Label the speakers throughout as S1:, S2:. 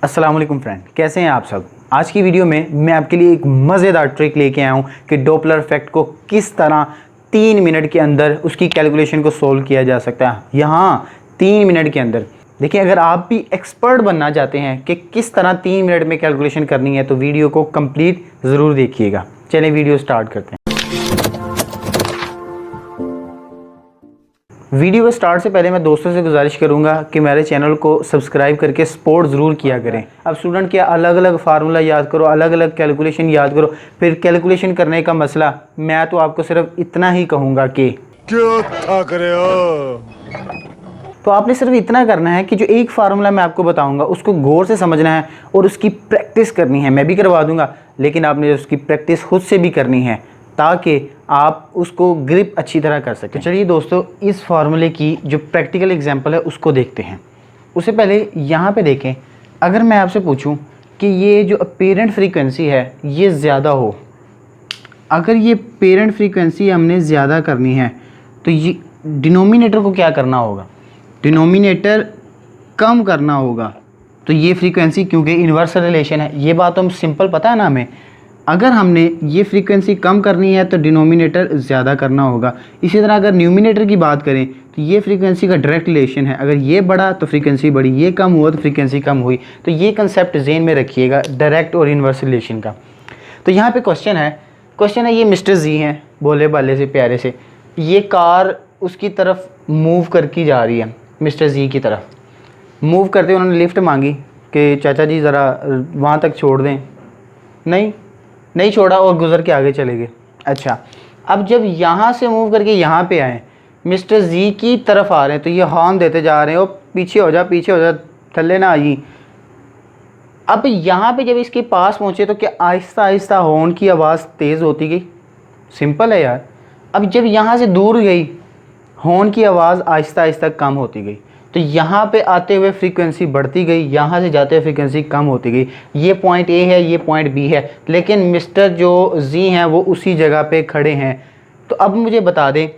S1: अस्सलाम वालेकुम फ्रेंड, कैसे हैं आप सब। आज की वीडियो में मैं आपके लिए एक मज़ेदार ट्रिक लेके आया हूँ कि डॉपलर इफेक्ट को किस तरह 3 मिनट के अंदर उसकी कैलकुलेशन को सोल्व किया जा सकता है। यहाँ 3 मिनट के अंदर देखिए, अगर आप भी एक्सपर्ट बनना चाहते हैं कि किस तरह 3 मिनट में कैलकुलेशन करनी है तो वीडियो को कंप्लीट ज़रूर देखिएगा। चलिए वीडियो स्टार्ट करते हैं। वीडियो स्टार्ट से पहले मैं दोस्तों से गुजारिश करूंगा कि मेरे चैनल को सब्सक्राइब करके सपोर्ट ज़रूर किया करें। अब स्टूडेंट क्या अलग अलग फार्मूला याद करो, अलग अलग कैलकुलेशन याद करो, फिर कैलकुलेशन करने का मसला। मैं तो आपको सिर्फ इतना ही कहूँगा कि
S2: क्यों थक रहे हो।
S1: तो आपने सिर्फ इतना करना है कि जो एक फार्मूला मैं आपको बताऊंगा उसको गौर से समझना है और उसकी प्रैक्टिस करनी है। मैं भी करवा दूंगा, लेकिन आपने उसकी प्रैक्टिस खुद से भी करनी है ताकि आप उसको ग्रिप अच्छी तरह कर सकें। चलिए दोस्तों, इस फार्मूले की जो प्रैक्टिकल एग्जांपल है उसको देखते हैं। उससे पहले यहाँ पे देखें, अगर मैं आपसे पूछूं कि ये जो पेरेंट फ्रीक्वेंसी है ये ज़्यादा हो, अगर ये पेरेंट फ्रीक्वेंसी हमने ज़्यादा करनी है तो ये डिनोमिनेटर को क्या करना होगा, डिनोमिनेटर कम करना होगा। तो ये फ्रीक्वेंसी क्योंकि इन्वर्स रिलेशन है, ये बात तो हम सिंपल पता है ना हमें। अगर हमने ये फ्रीक्वेंसी कम करनी है तो डिनोमिनेटर ज़्यादा करना होगा। इसी तरह अगर न्यूमिनेटर की बात करें तो ये फ्रीक्वेंसी का डायरेक्ट रिलेशन है, अगर ये बढ़ा तो फ्रीक्वेंसी बढ़ी, ये कम हुआ तो फ्रीक्वेंसी कम हुई। तो ये कंसेप्ट ज़हन में रखिएगा डायरेक्ट और इन्वर्स रिलेशन का। तो यहाँ पे क्वेश्चन है ये मिस्टर जी हैं, भोले भाले से प्यारे से, ये कार उसकी तरफ मूव करके जा रही है, मिस्टर जी की तरफ मूव करते उन्होंने लिफ्ट मांगी कि चाचा जी ज़रा वहाँ तक छोड़ दें, नहीं छोड़ा और गुजर के आगे चले गए। अच्छा, अब जब यहाँ से मूव करके यहाँ पे आए, मिस्टर जी की तरफ आ रहे हैं तो ये हॉर्न देते जा रहे हैं, ओ पीछे हो जा थल्ले ना आई। अब यहाँ पे जब इसके पास पहुँचे तो क्या आहिस्ता आहिस्ता हॉर्न की आवाज़ तेज़ होती गई? सिंपल है यार। अब जब यहाँ से दूर गई हॉर्न की आवाज़ आहिस्ता आहिस्ता कम होती गई, तो यहाँ पे आते हुए फ्रीक्वेंसी बढ़ती गई, यहाँ से जाते हुए फ्रीक्वेंसी कम होती गई। ये पॉइंट ए है, ये पॉइंट बी है, लेकिन मिस्टर जो जी हैं वो उसी जगह पे खड़े हैं। तो अब मुझे बता दें,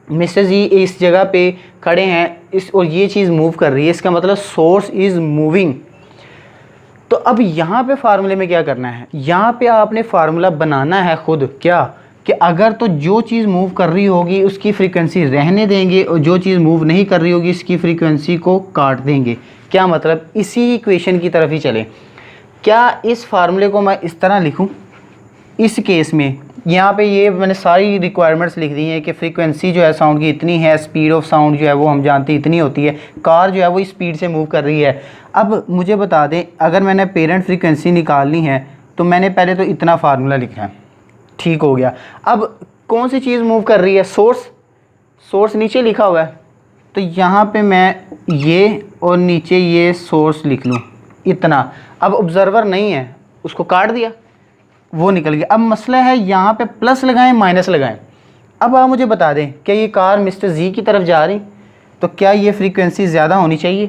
S1: मिस्टर जी इस जगह पे खड़े हैं इस और ये चीज़ मूव कर रही है, इसका मतलब सोर्स इज़ मूविंग। तो अब यहाँ पे फार्मूले में क्या करना है, यहाँ पे आपने फार्मूला बनाना है खुद, क्या कि अगर तो जो चीज़ मूव कर रही होगी उसकी फ्रीक्वेंसी रहने देंगे और जो चीज़ मूव नहीं कर रही होगी इसकी फ्रीक्वेंसी को काट देंगे। क्या मतलब, इसी इक्वेशन की तरफ ही चलें। क्या इस फार्मूले को मैं इस तरह लिखूं, इस केस में यहाँ पे ये मैंने सारी रिक्वायरमेंट्स लिख दी हैं कि फ्रीक्वेंसी जो है साउंड की इतनी है, स्पीड ऑफ साउंड जो है वो हम जानते हैं इतनी होती है, कार जो है वो स्पीड से मूव कर रही है। अब मुझे बता दें, अगर मैंने पेरेंट फ्रीक्वेंसी निकालनी है तो मैंने पहले तो इतना फार्मूला लिखना है, ठीक हो गया। अब कौन सी चीज़ मूव कर रही है, सोर्स नीचे लिखा हुआ है, तो यहाँ पे मैं ये और नीचे ये सोर्स लिख लूँ इतना। अब ऑब्जर्वर नहीं है, उसको काट दिया, वो निकल गया। अब मसला है यहाँ पे प्लस लगाएं माइनस लगाएं। अब आप मुझे बता दें, क्या ये कार मिस्टर जी की तरफ जा रही, तो क्या ये फ्रीक्वेंसी ज़्यादा होनी चाहिए?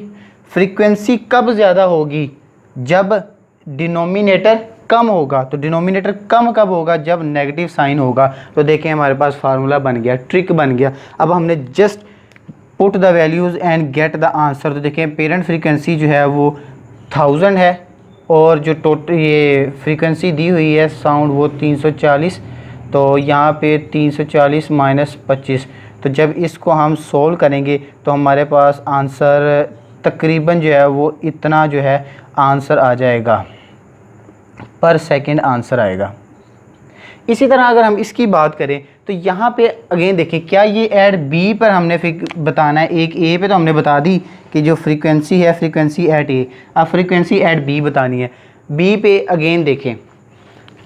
S1: फ्रीक्वेंसी कब ज़्यादा होगी, जब डिनोमिनेटर कम होगा। तो डिनोमिनेटर कम कब होगा, जब नेगेटिव साइन होगा। तो देखें हमारे पास फार्मूला बन गया, ट्रिक बन गया। अब हमने just put the values and get the answer. तो देखें पेरेंट फ्रीक्वेंसी जो है वो 1000 है और जो टोटल ये फ्रीक्वेंसी दी हुई है साउंड वो 340। तो यहाँ पे 340 माइनस 25, तो जब इसको हम सोल्व करेंगे तो हमारे पास आंसर तकरीबन जो है वो इतना जो है आंसर आ जाएगा, पर सेकंड आंसर आएगा। इसी तरह अगर हम इसकी बात करें तो यहाँ पे अगेन देखें, क्या ये ऐड बी पर हमने बताना है। एक ए पे तो हमने बता दी कि जो फ्रीक्वेंसी है फ्रीक्वेंसी एट ए, अब फ्रीक्वेंसी एट बी बतानी है। बी पे अगेन देखें,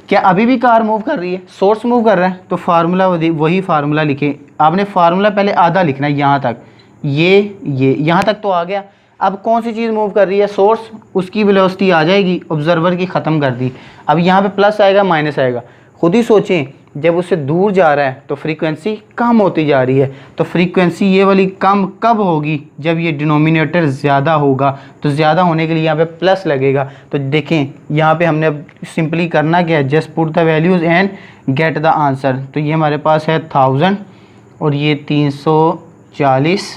S1: क्या अभी भी कार मूव कर रही है, सोर्स मूव कर रहा है, तो फार्मूला वही फार्मूला लिखें। आपने फार्मूला पहले आधा लिखना है, यहाँ तक ये यहाँ तक तो आ गया। अब कौन सी चीज़ मूव कर रही है, सोर्स, उसकी वेलोसिटी आ जाएगी, ऑब्जर्वर की ख़त्म कर दी। अब यहाँ पे प्लस आएगा माइनस आएगा, खुद ही सोचें, जब उससे दूर जा रहा है तो फ्रीक्वेंसी कम होती जा रही है। तो फ्रीक्वेंसी ये वाली कम कब होगी, जब ये डिनोमिनेटर ज़्यादा होगा। तो ज़्यादा होने के लिए यहाँ पे प्लस लगेगा। तो देखें यहाँ पे हमने अब सिंपली करना क्या है, just put the values and get the answer. तो ये हमारे पास है 1000 और ये 340,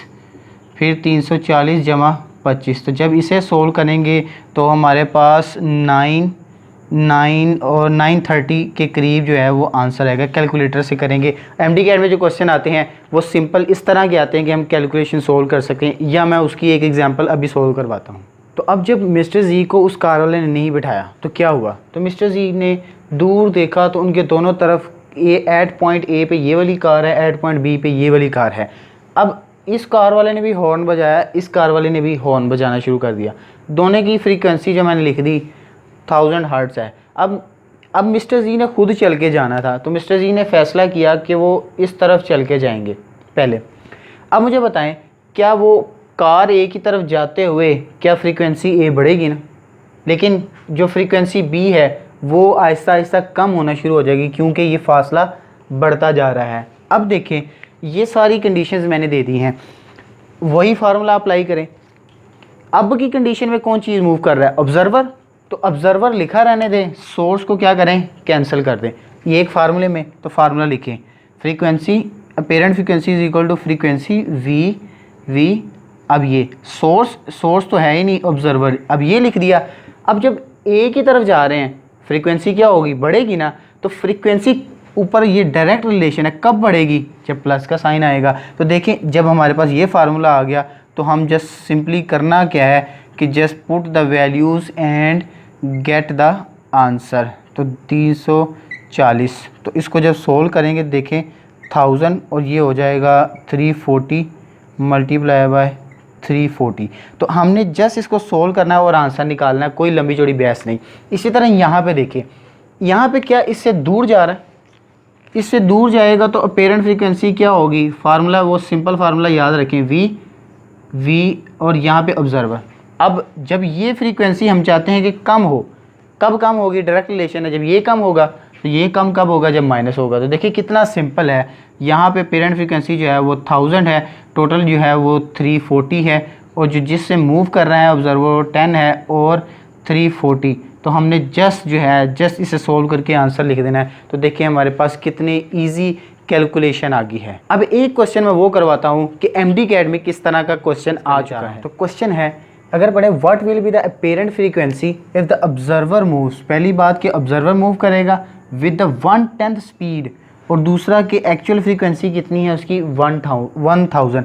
S1: फिर 340 जमा 25। तो जब इसे सोल्व करेंगे तो हमारे पास 9 और 930 के करीब जो है वो आंसर आएगा। कैलकुलेटर से करेंगे। MD कैट में जो क्वेश्चन आते हैं वो सिंपल इस तरह के आते हैं कि हम कैलकुलेशन सोल्व कर सकें, या मैं उसकी एक एग्जांपल अभी सोल्व करवाता हूँ। तो अब जब मिस्टर जी को उस कार वाले ने नहीं बिठाया तो क्या हुआ, तो मिस्टर जी ने दूर देखा तो उनके दोनों तरफ एट पॉइंट ए पे ये वाली कार है, एट पॉइंट बी पे ये वाली कार है। अब इस कार वाले ने भी हॉर्न बजाया, इस कार वाले ने भी हॉर्न बजाना शुरू कर दिया। दोनों की फ्रीक्वेंसी जो मैंने लिख दी 1000 हर्ट्ज़ है। अब मिस्टर जी ने खुद चल के जाना था, तो मिस्टर जी ने फैसला किया कि वो इस तरफ चल के जाएंगे पहले। अब मुझे बताएं, क्या वो कार ए की तरफ जाते हुए क्या फ्रीक्वेंसी ए बढ़ेगी ना, लेकिन जो फ्रीक्वेंसी बी है वो आहिस्ता आहिस्ता कम होना शुरू हो जाएगी, क्योंकि ये फासला बढ़ता जा रहा है। अब देखें, ये सारी कंडीशंस मैंने दे दी हैं, वही फार्मूला अप्लाई करें। अब की कंडीशन में कौन चीज़ मूव कर रहा है, ऑब्जर्वर। तो ऑब्जर्वर लिखा रहने दें, सोर्स को क्या करें, कैंसिल कर दें। ये एक फार्मूले में, तो फार्मूला लिखें, frequency apparent frequency is equal to frequency V. अब ये सोर्स तो है ही नहीं, ऑब्जर्वर। अब ये लिख दिया। अब जब ए की तरफ जा रहे हैं फ्रीक्वेंसी क्या होगी, बढ़ेगी ना। तो फ्रीक्वेंसी ऊपर ये डायरेक्ट रिलेशन है, कब बढ़ेगी, जब प्लस का साइन आएगा। तो देखें, जब हमारे पास ये फार्मूला आ गया तो हम जस्ट सिंपली करना क्या है कि just put the values and get the answer. तो 340, तो इसको जब सोल्व करेंगे देखें 1000 और ये हो जाएगा 340 मल्टीप्लाई बाय 340। तो हमने जस्ट इसको सोल्व करना है और आंसर निकालना है, कोई लंबी चौड़ी बहस नहीं। इसी तरह यहाँ पे देखें, यहाँ पे क्या इससे दूर जा रहा है, इससे दूर जाएगा तो अपेरेंट फ्रीक्वेंसी क्या होगी, फार्मूला वो सिंपल फार्मूला याद रखें, वी और यहाँ पे ऑब्जर्वर। अब जब ये फ्रीक्वेंसी हम चाहते हैं कि कम हो, कब कम होगी, डायरेक्ट रिलेशन है, जब ये कम होगा तो ये कम कब होगा, जब माइनस होगा। तो देखिए कितना सिंपल है। यहाँ पे पेरेंट फ्रीक्वेंसी जो है वो 1000 है, टोटल जो है वो 340 है, और जो जिससे मूव कर रहा है ऑब्जर्वर 10 है और 340। तो हमने जस्ट इसे सोल्व करके आंसर लिख देना है। तो देखिए हमारे पास कितनी ईजी कैलकुलेशन आ गई है। अब एक क्वेश्चन मैं वो करवाता हूँ कि MD कैट में किस तरह का क्वेश्चन आ चुका है। तो क्वेश्चन है, अगर पढ़े what will be the apparent frequency if the observer moves. पहली बात कि ऑब्जर्वर मूव करेगा विद द 1/10 स्पीड, और दूसरा कि एक्चुअल फ्रीक्वेंसी कितनी है उसकी 1000।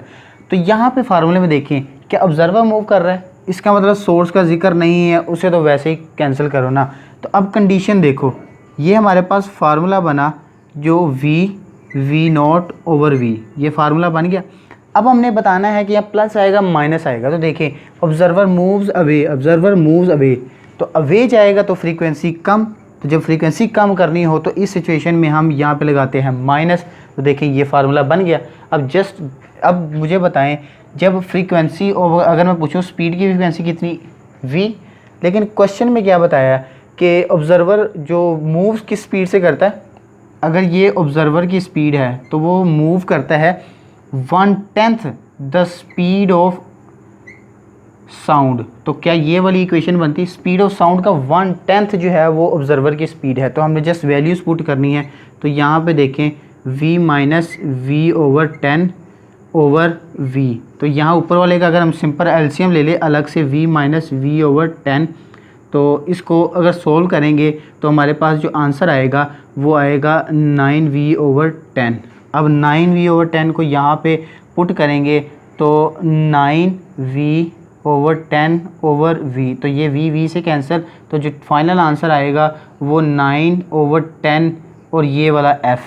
S1: तो यहाँ पे फार्मूले में देखें, क्या ऑब्जर्वर मूव कर रहा है, इसका मतलब सोर्स का जिक्र नहीं है, उसे तो वैसे ही कैंसिल करो ना। तो अब कंडीशन देखो, ये हमारे पास फार्मूला बना जो वी नॉट ओवर वी, ये फार्मूला बन गया। अब हमने बताना है कि यहाँ प्लस आएगा माइनस आएगा। तो देखें, ऑब्जर्वर मूव्स अवे, तो अवे जाएगा तो फ्रीक्वेंसी कम, तो जब फ्रीक्वेंसी कम करनी हो तो इस सिचुएशन में हम यहाँ पे लगाते हैं माइनस। तो देखें ये फार्मूला बन गया। अब मुझे बताएं, जब फ्रीक्वेंसी, और अगर मैं पूछूं स्पीड की फ्रीक्वेंसी कितनी, v, लेकिन क्वेश्चन में क्या बताया कि ऑब्जर्वर जो मूव्स किस स्पीड से करता है। अगर ये ऑब्जर्वर की स्पीड है तो वो मूव करता है 1/10 द स्पीड ऑफ साउंड। तो क्या ये वाली इक्वेशन बनती, स्पीड ऑफ साउंड का 1/10 जो है वो ऑब्जर्वर की स्पीड है। तो हमने जस्ट वैल्यूज़ पुट करनी है। तो यहाँ पे देखें v minus V over 10 over v। तो यहाँ ऊपर वाले का अगर हम सिंपल एलसीएम ले लें अलग से, v माइनस वी ओवर 10, तो इसको अगर सोल्व करेंगे तो हमारे पास जो आंसर आएगा वो आएगा 9v ओवर 10। अब 9v ओवर 10 को यहाँ पे पुट करेंगे तो 9v ओवर 10 ओवर v, तो ये v से कैंसिल, तो जो फाइनल आंसर आएगा वो 9 ओवर 10 और ये वाला f।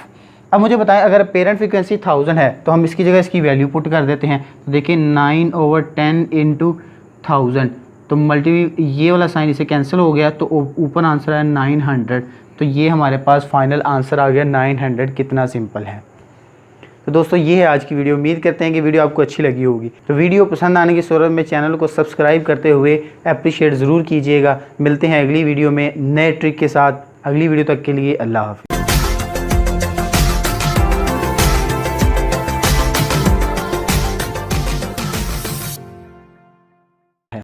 S1: अब मुझे बताएं, अगर पेरेंट फ्रीक्वेंसी 1000 है तो हम इसकी जगह इसकी वैल्यू पुट कर देते हैं। तो देखिए 9 ओवर 10 इंटू 1000, तो मल्टी ये वाला साइन इसे कैंसिल हो गया, तो ऊपर आंसर है 900। तो ये हमारे पास फाइनल आंसर आ गया 900। कितना सिंपल है। तो दोस्तों ये है आज की वीडियो। उम्मीद करते हैं कि वीडियो आपको अच्छी लगी होगी। तो वीडियो पसंद आने की सूरत में चैनल को सब्सक्राइब करते हुए अप्रिशिएट ज़रूर कीजिएगा। मिलते हैं अगली वीडियो में नए ट्रिक के साथ। अगली वीडियो तक के लिए अल्लाह हाफ़िज़।